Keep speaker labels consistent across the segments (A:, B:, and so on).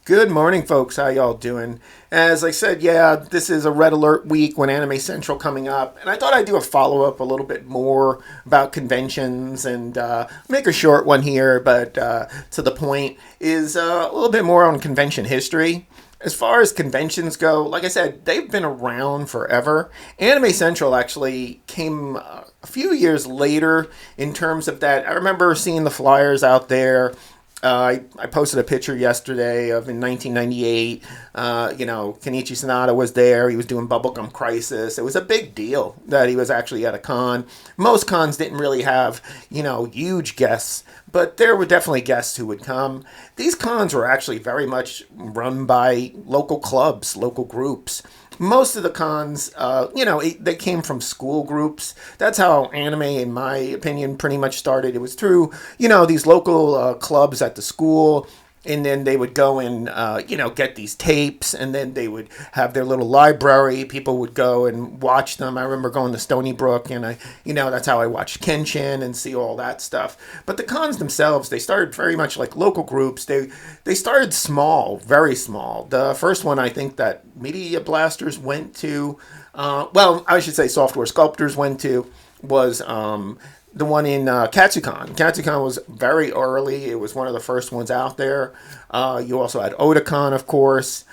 A: Good morning, folks. How y'all doing? As I said, yeah, this is a Red Alert week when Anime Central coming up, and I thought I'd do a follow up a little bit more about conventions and make a short one here, but to the point is a little bit more on convention history. As far as conventions go, like I said, they've been around forever. Anime Central actually came a few years later in terms of that. I remember seeing the flyers out there. I posted a picture yesterday of in 1998. Kenichi Sonata was there. He was doing Bubblegum Crisis. It was a big deal that he was actually at a con. Most cons didn't really have, huge guests, but there were definitely guests who would come. These cons were actually very much run by local clubs, local groups. Most of the cons, they came from school groups. That's how anime, in my opinion, pretty much started. It was through, these local clubs at the school. And then they would go and, get these tapes, and then they would have their little library. People would go and watch them. I remember going to Stony Brook, and that's how I watched Kenshin and see all that stuff. But the cons themselves, they started very much like local groups. They started small, very small. The first one I think that Media Blasters went to, I should say Software Sculptors went to, was the one in Katsucon. Katsucon was very early. It was one of the first ones out there. You also had Otakon, of course.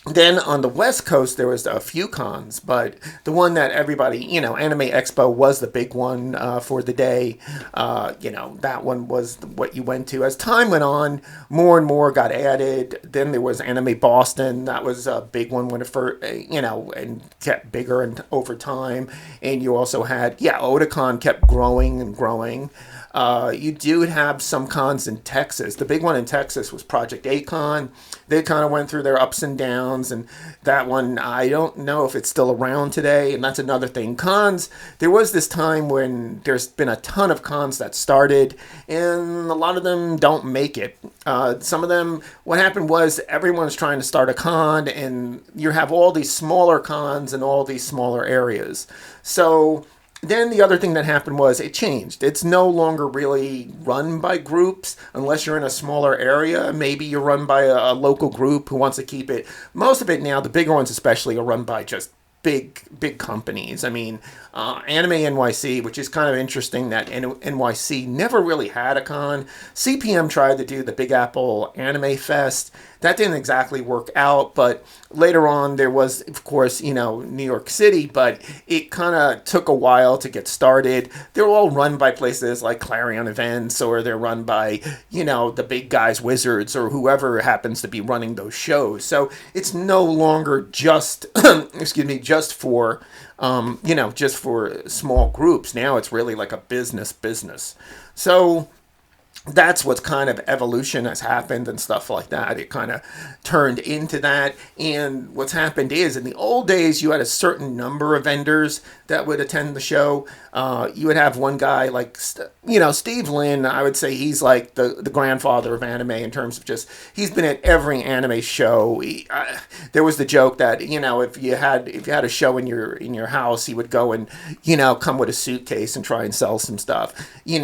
A: Then on the West Coast, there was a few cons, but the one that everybody, Anime Expo was the big one for the day. That one was what you went to. As time went on, more and more got added. Then there was Anime Boston. That was a big one when it first, and kept bigger and over time. And you also had, Otakon kept growing and growing. You do have some cons in Texas. The big one in Texas was Project A-Kon. They kind of went through their ups and downs, and that one, I don't know if it's still around today, and that's another thing. Cons, there was this time when there's been a ton of cons that started, and a lot of them don't make it. Some of them, what happened was everyone's trying to start a con, and you have all these smaller cons in all these smaller areas. So then the other thing that happened was it changed. It's no longer really run by groups unless you're in a smaller area. Maybe you're run by a local group who wants to keep it. Most of it now, the bigger ones especially, are run by just big companies. I mean, Anime NYC, which is kind of interesting that NYC never really had a con. CPM tried to do the Big Apple Anime Fest. That didn't exactly work out, but later on there was, of course, New York City, but it kind of took a while to get started. They're all run by places like Clarion Events, or they're run by, the big guys, Wizards, or whoever happens to be running those shows. So it's no longer just, just for, just for small groups. Now it's really like a business. So that's what kind of evolution has happened and stuff like that. It kind of turned into that. And what's happened is, in the old days, you had a certain number of vendors that would attend the show. You would have one guy like, Steve Lin. I would say he's like the grandfather of anime in terms of just, he's been at every anime show. There was the joke that, if you had a show in your house, he would go and, come with a suitcase and try and sell some stuff. You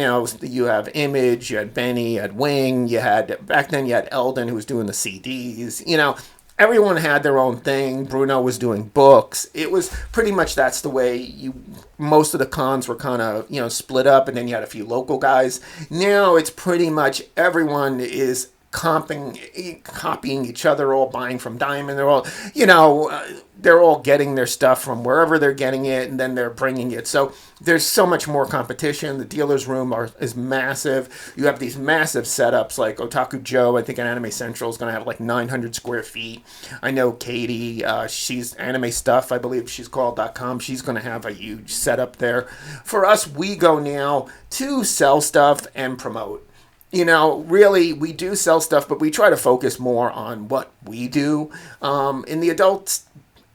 A: have Image, you had Benny, you had Wing, back then you had Eldon, who was doing the CDs. Everyone had their own thing. Bruno was doing books. It was pretty much, that's the way most of the cons were kind of, split up, and then you had a few local guys. Now it's pretty much everyone is copying each other, all buying from Diamond. They're all, they're all getting their stuff from wherever they're getting it, and then they're bringing it. So there's so much more competition. The dealer's room is massive. You have these massive setups like Otaku Joe. I think an Anime Central is going to have like 900 square feet. I know Katie, she's Anime Stuff, I believe she's called .com. She's going to have a huge setup there. For us, we go now to sell stuff and promote. Really, we do sell stuff, but we try to focus more on what we do. In the adult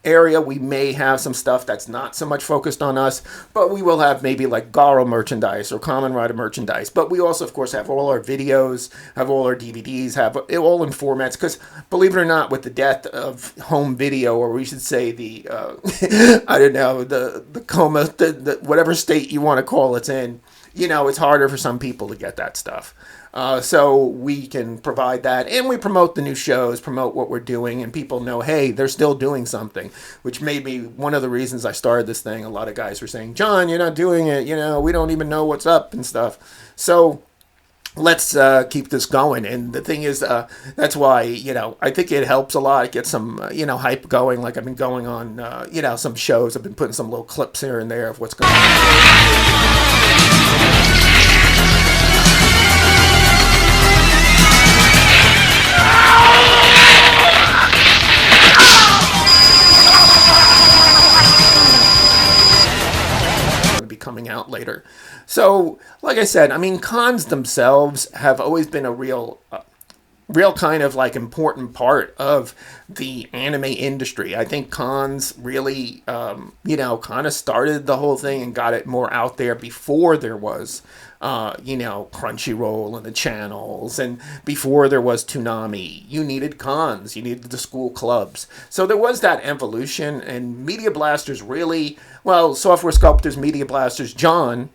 A: area, we may have some stuff that's not so much focused on us, but we will have maybe like Garo merchandise or Kamen Rider merchandise. But we also, of course, have all our videos, have all our DVDs, have it all in formats, because believe it or not, with the death of home video, or we should say the, I don't know, the coma, the whatever state you want to call it's in, it's harder for some people to get that stuff. So we can provide that, and we promote the new shows, promote what we're doing, and people know, hey, they're still doing something, which made me one of the reasons I started this thing. A lot of guys were saying, John, you're not doing it. We don't even know what's up and stuff. So let's keep this going. And the thing is, that's why, I think it helps a lot. Get some, hype going. Like I've been going on, some shows. I've been putting some little clips here and there of what's going on. Be coming out later. So, like I said, I mean, cons themselves have always been a real kind of like important part of the anime industry. I think cons really, kind of started the whole thing and got it more out there before there was, Crunchyroll and the channels, and before there was Toonami. You needed cons, you needed the school clubs. So there was that evolution, and Media Blasters really, Software Sculptors, Media Blasters, John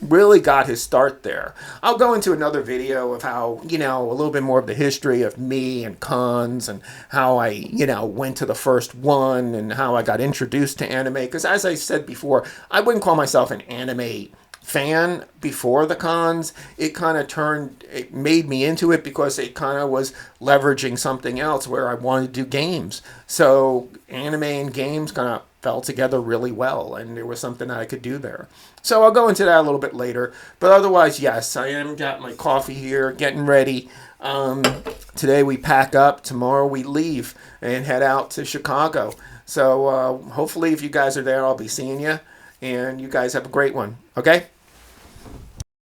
A: really got his start there. I'll go into another video of how, a little bit more of the history of me and cons and how I, went to the first one and how I got introduced to anime. Because as I said before, I wouldn't call myself an anime fan before the cons. It made me into it because it kind of was leveraging something else where I wanted to do games. So anime and games kind of fell together really well, and there was something that I could do there. So I'll go into that a little bit later. But otherwise, yes, I am got my coffee here, getting ready. Today we pack up. Tomorrow we leave and head out to Chicago. So hopefully if you guys are there, I'll be seeing you. And you guys have a great one. Okay?